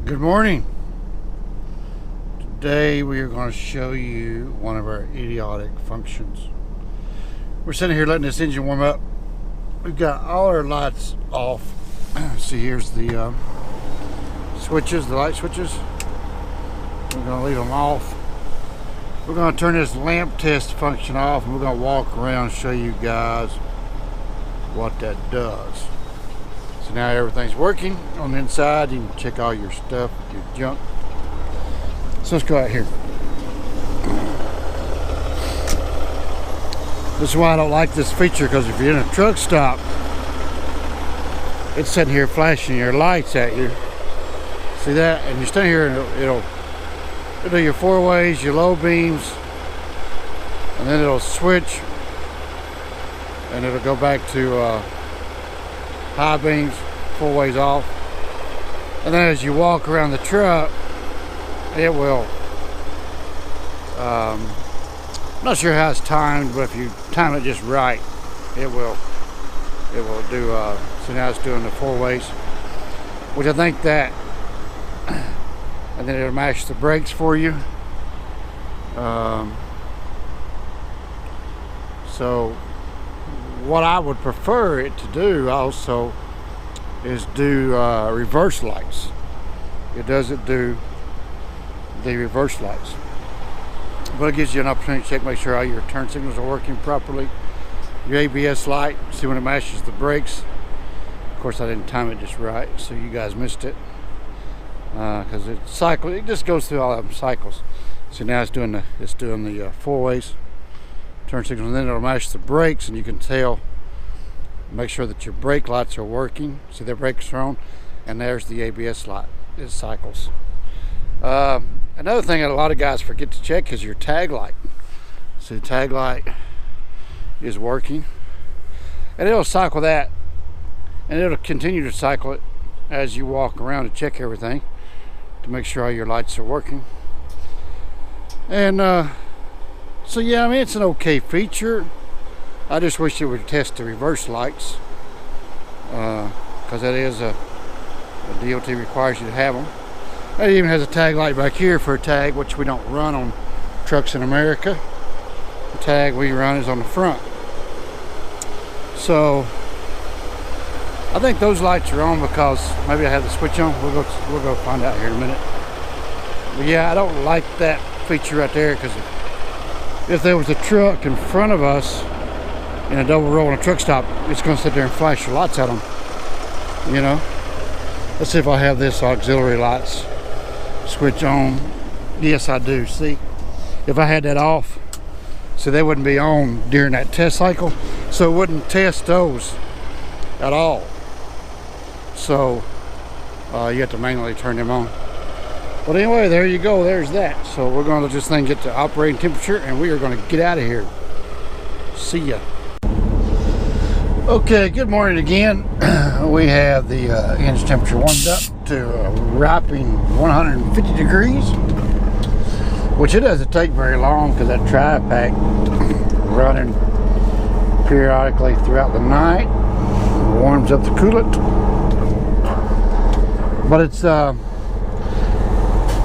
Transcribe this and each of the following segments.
Good morning. Today we are going to show you one of our idiotic functions. We're sitting here letting this engine warm up. We've got all our lights off. See, here's the switches, the light switches. We're going to leave them off. We're going to turn this lamp test function off, and we're going to walk around and show you guys what that does. So now everything's working on the inside. You can check all your stuff, your junk. So let's go out here. This is why I don't like this feature, because if you're in a truck stop, it's sitting here flashing your lights at you. See that? And you stay here and it'll do your four ways, your low beams, and then it'll switch and it'll go back to high beams, four ways off. And then as you walk around the truck, it will, I'm not sure how it's timed, but if you time it just right, it will do, so now it's doing the four ways, which I think that, and then it'll mash the brakes for you. So what I would prefer it to do also is do reverse lights. It doesn't do the reverse lights, but it gives you an opportunity to check, make sure all your turn signals are working properly. Your ABS light, see when it mashes the brakes. Of course, I didn't time it just right, so you guys missed it, because it just goes through all of them cycles. So now it's doing the four ways turn signals, and then it'll mash the brakes, and you can tell, make sure that your brake lights are working. See, their brakes are on, and there's the ABS light. It cycles. Another thing that a lot of guys forget to check is your tag light. See, the tag light is working, and it'll cycle that, and it'll continue to cycle it as you walk around to check everything to make sure all your lights are working. And so yeah, I mean, it's an okay feature. I just wish it would test the reverse lights, because that is a DOT requires you to have them. It even has a tag light back here for a tag, which we don't run on trucks in America. The tag we run is on the front. So I think those lights are on because maybe I have the switch on. We'll go find out here in a minute. But yeah, I don't like that feature right there, because if there was a truck in front of us in a double row on a truck stop, it's going to sit there and flash your lights at them, you know. Let's see if I have this auxiliary lights switch on. Yes, I do. See, if I had that off, so they wouldn't be on during that test cycle, so it wouldn't test those at all. So you have to manually turn them on. But anyway, there you go, there's that. So we're going to let this thing get to operating temperature, and we are going to get out of here. See ya. Okay, good morning again. We have the engine temperature warmed up to a whopping 150 degrees, which it doesn't take very long, because that tri-pack running periodically throughout the night warms up the coolant. But it's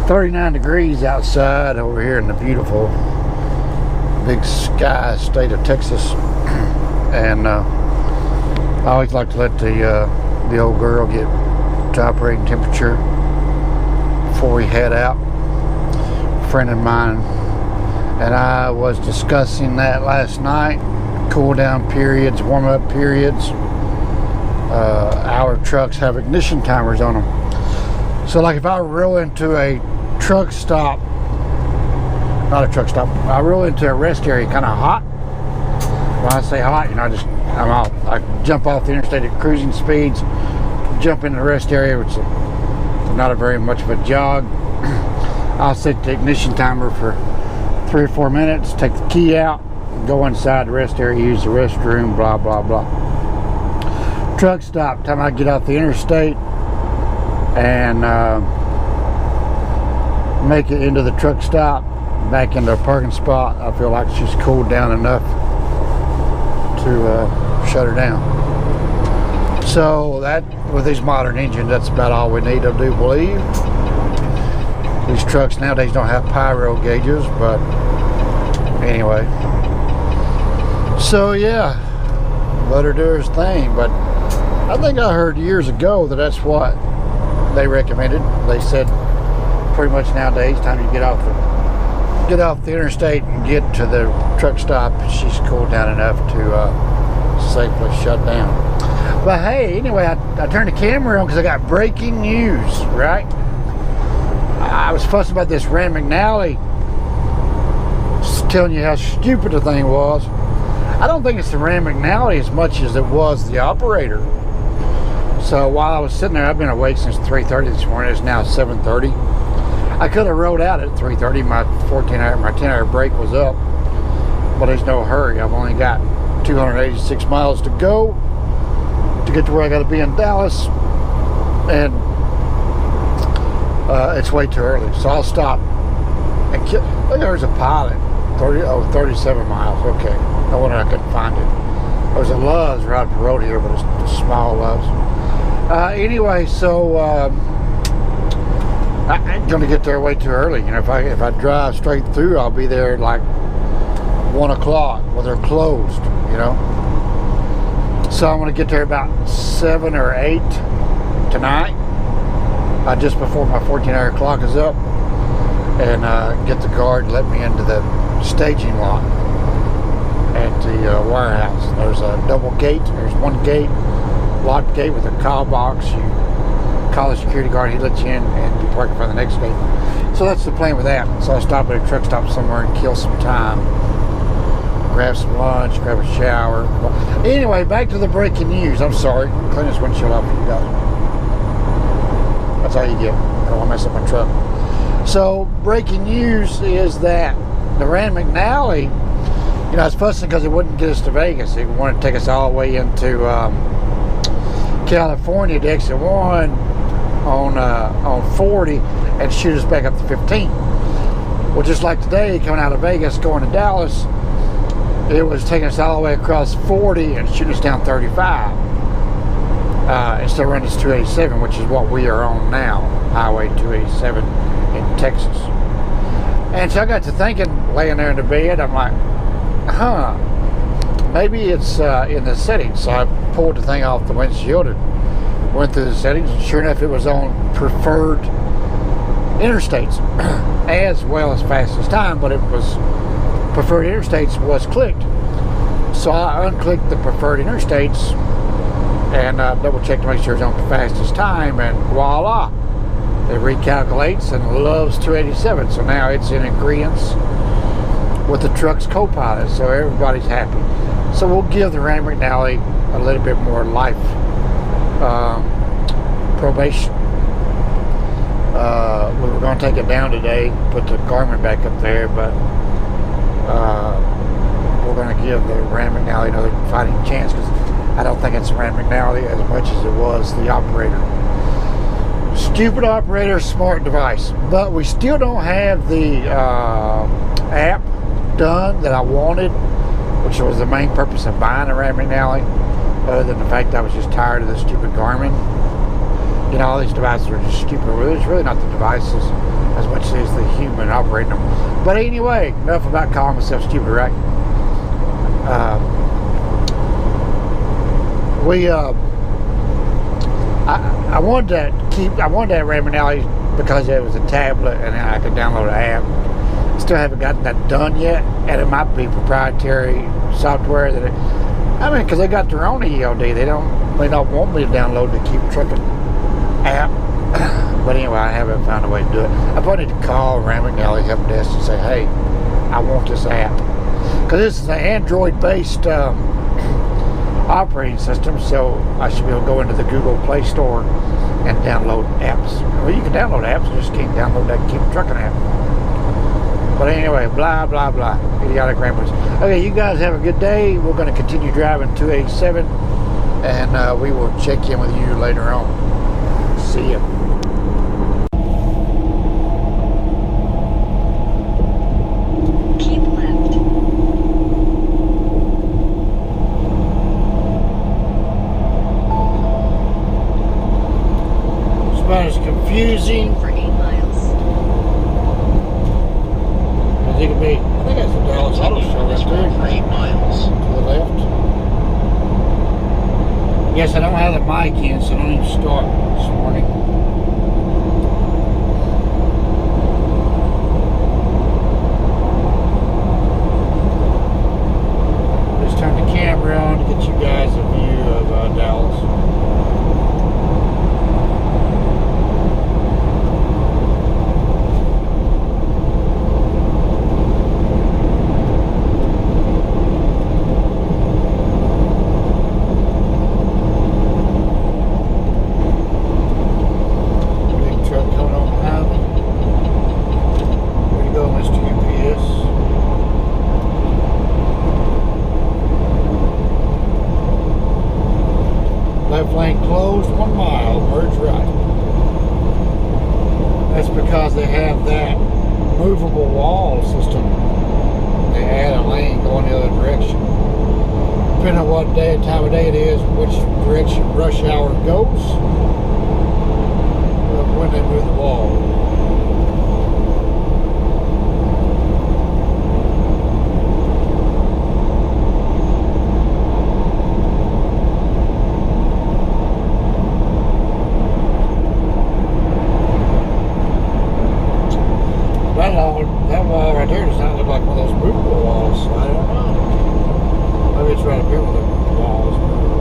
39 degrees outside over here in the beautiful big sky state of Texas. And I always like to let the old girl get to operating temperature before we head out. A friend of mine and I was discussing that last night. Cool down periods, warm up periods. Our trucks have ignition timers on them. So like if I roll into a truck stop, not a truck stop, I roll into a rest area kind of hot. When I say hot, you know, I'm out. I jump off the interstate at cruising speeds, jump in the rest area, which is not a very much of a jog. I'll set the ignition timer for 3 or 4 minutes, take the key out, go inside the rest area, use the restroom, blah, blah, blah. Truck stop, time I get off the interstate and make it into the truck stop, back into a parking spot, I feel like she's cooled down enough to shut her down. So that, with these modern engines, that's about all we need, I do believe. These trucks nowadays don't have pyro gauges, but anyway. So yeah, let her do her thing. But I think I heard years ago that that's what they recommended. They said pretty much nowadays, time you get off the interstate and get to the truck stop, she's cooled down enough to safely shut down. But hey, anyway, I turned the camera on because I got breaking news, right? I was fussing about this Rand McNally, telling you how stupid the thing was. I don't think it's the Rand McNally as much as it was the operator. So while I was sitting there, I've been awake since 3:30 this morning. It's now 7:30. I could have rode out at 3:30. My 10-hour break was up, but there's no hurry. I've only got 286 miles to go to get to where I got to be in Dallas, and it's way too early. So I'll stop. And look, there's a Pilot, 37 miles. Okay, no wonder I couldn't find it. There's a Love's right up the road here, but it's a small Love's. Anyway, so I'm gonna get there way too early. You know, if I drive straight through, I'll be there at like 1 o'clock. Well, they're closed. You know, so I'm gonna get there about 7 or 8 tonight, just before my 14-hour clock is up, and get the guard to let me into the staging lot at the warehouse. There's a double gate. There's one gate, locked gate with a call box. You call the security guard, he lets you in, and you park in front of the next gate. So that's the plan with that. So I'll stop at a truck stop somewhere and kill some time, grab some lunch, grab a shower. Anyway, back to the breaking news. I'm sorry, clean this windshield off for you guys. That's all you get. I don't want to mess up my truck. So breaking news is that the Rand McNally, you know, I was fussing because he wouldn't get us to Vegas. He wanted to take us all the way into California to exit 1 on 40 and shoot us back up to 15. Well, just like today, coming out of Vegas, going to Dallas, it was taking us all the way across 40 and shooting us down 35. And still running us 287, which is what we are on now, Highway 287 in Texas. And so I got to thinking, laying there in the bed, I'm like, maybe it's in the settings. So I pulled the thing off the windshield and went through the settings, and sure enough, it was on preferred interstates as well as fastest time, but it was preferred interstates was clicked. So I unclicked the preferred interstates and double checked to make sure it's on fastest time, and voila, it recalculates and loves 287. So now it's in agreement with the truck's co-pilot, so everybody's happy. So we'll give the Rand McNally a little bit more life probation. We were going to take it down today, put the Garmin back up there, but we're going to give the Rand McNally another fighting chance, because I don't think it's Rand McNally as much as it was the operator. Stupid operator, smart device. But we still don't have the app done that I wanted, which was the main purpose of buying a Rand McNally, other than the fact that I was just tired of the stupid Garmin. You know, all these devices are just stupid. Well, it's really not the devices as much as the human operating them. But anyway, enough about calling myself stupid, right? I wanted that Rand McNally because it was a tablet and I could download an app. Still haven't gotten that done yet, and it might be proprietary software because they got their own ELD. They don't want me to download the Keep Trucking app. But anyway, I haven't found a way to do it. I probably need to call Rand McNally help desk and say, hey, I want this app, because this is an Android-based operating system, so I should be able to go into the Google Play Store and download apps. Well, you can download apps, you just can't download that Keep Trucking app. But anyway, blah, blah, blah. Idiotic ramblings. Okay, you guys have a good day. We're going to continue driving 287, and we will check in with you later on. See ya. Keep left. It's about as confusing For 8 miles. think it'd be, I think that's the Dallas Auto Show right there. For 8 miles. To the left. Yes, I don't have the mic in, so I don't even start this morning. Just turn the camera on to get you guys a view of Dallas. Left lane closed, 1 mile, merge right. That's because they have that movable wall system. They add a lane going the other direction. Depending on what day and time of day it is, which direction rush hour goes, when they move the wall. That wall right there does not look like one of those movable walls. I don't know. Maybe it's right up here where the wall is movable.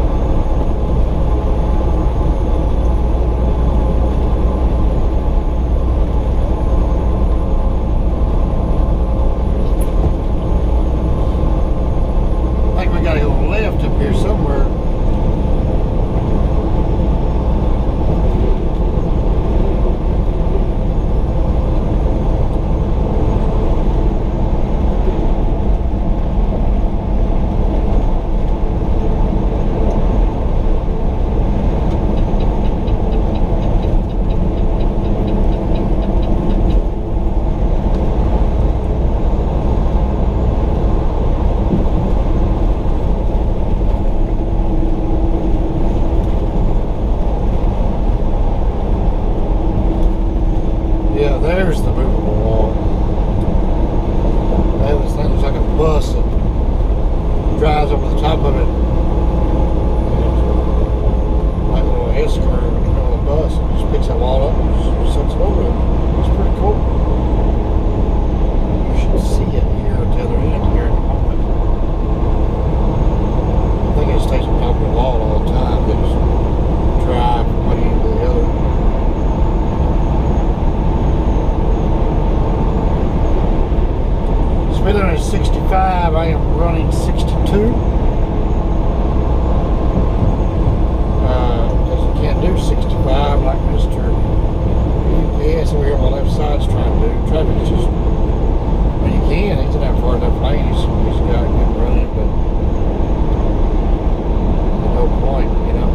I think we gotta go left up here somewhere. Yeah, there's the movable wall. This thing looks like a bus that drives over the top of it. Like a little S-curve in the middle of the bus. It just picks that wall up and just sets it over it. It's pretty cool. You should see it here at the other end here in a moment. I think it stays on top of the wall all the time. They just drive from one end to the other. Speed limit is 65, I am running 62. Because you can't do 65 like Mr. UPS over here on the left side's trying to do. Traffic is just, well, you can, he's in that far enough lane, he's got a good running, but there's no point, you know.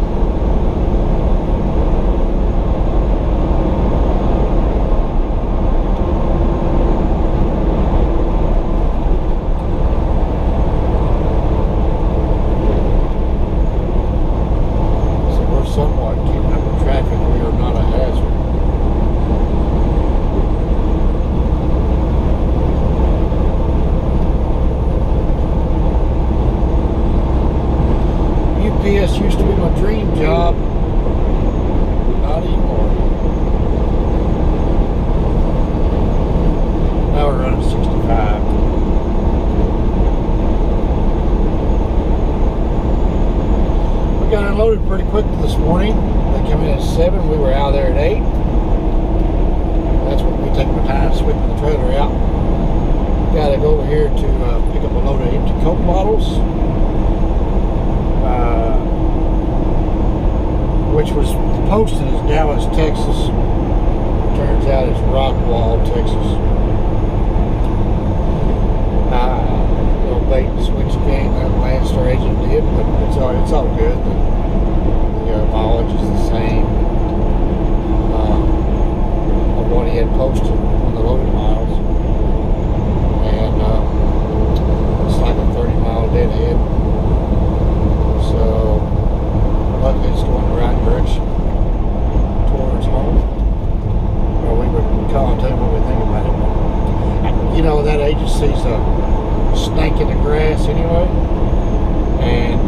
Somewhat keeping up with traffic, we are not a hazard. UPS used to be my dream job, not anymore. Now we're running 65. We got unloaded pretty quick this morning. They come in at 7. We were out there at 8. That's when we take my time sweeping the trailer out. Got to go over here to pick up a load of empty Coke bottles, which was posted as Dallas, Texas. Turns out it's Rockwall, Texas. Little bait and switch game that Landstar agent did, but it's all good. The mileage is the same of what he had posted on the loaded miles, and it's like a 30-mile deadhead. So luckily it's going the right direction towards home. Well, we were calling, telling what we think about it. sees a snake in the grass anyway, and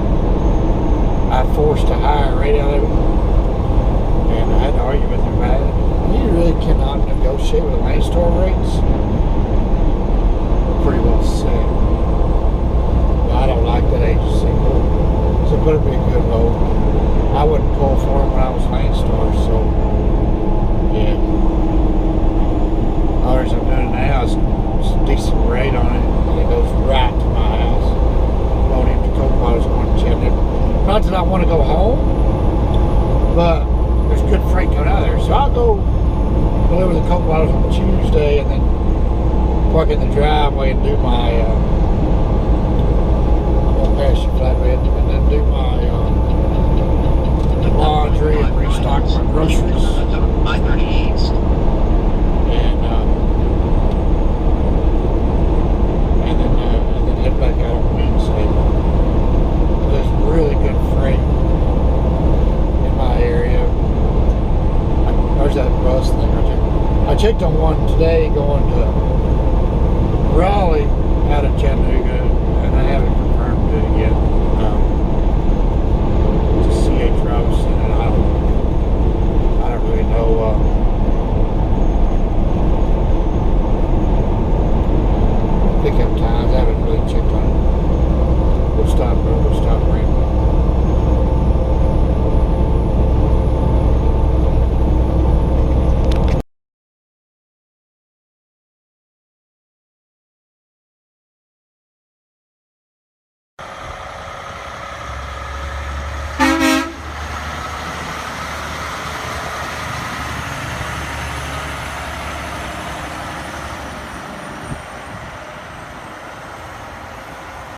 I forced a higher rate out of it, and I had to argue with him about it. You really cannot negotiate with lane store rates. We're pretty well set. But I don't like that agency. So it better be a good road. I wouldn't pull for him when I was lane store, so yeah. Others I'm doing now is a decent rate on it, and it goes right to my house. Load empty Coke bottles going to Chattanooga. Not that I want to go home, but there's good freight coming out of there. So I'll go deliver the Coke bottles on Tuesday and then park in the driveway and do my, I won't pass you flatbed, and then do my laundry and restock my groceries. I-30 East. And then head back out on Wednesday. There's really good freight in my area. There's that bus thing right there. I checked on one today going to Raleigh out of Chattanooga, and I haven't confirmed it yet. It's a CH Robinson, and I don't really know. Pickup times. I haven't really checked on it. We'll stop randomly.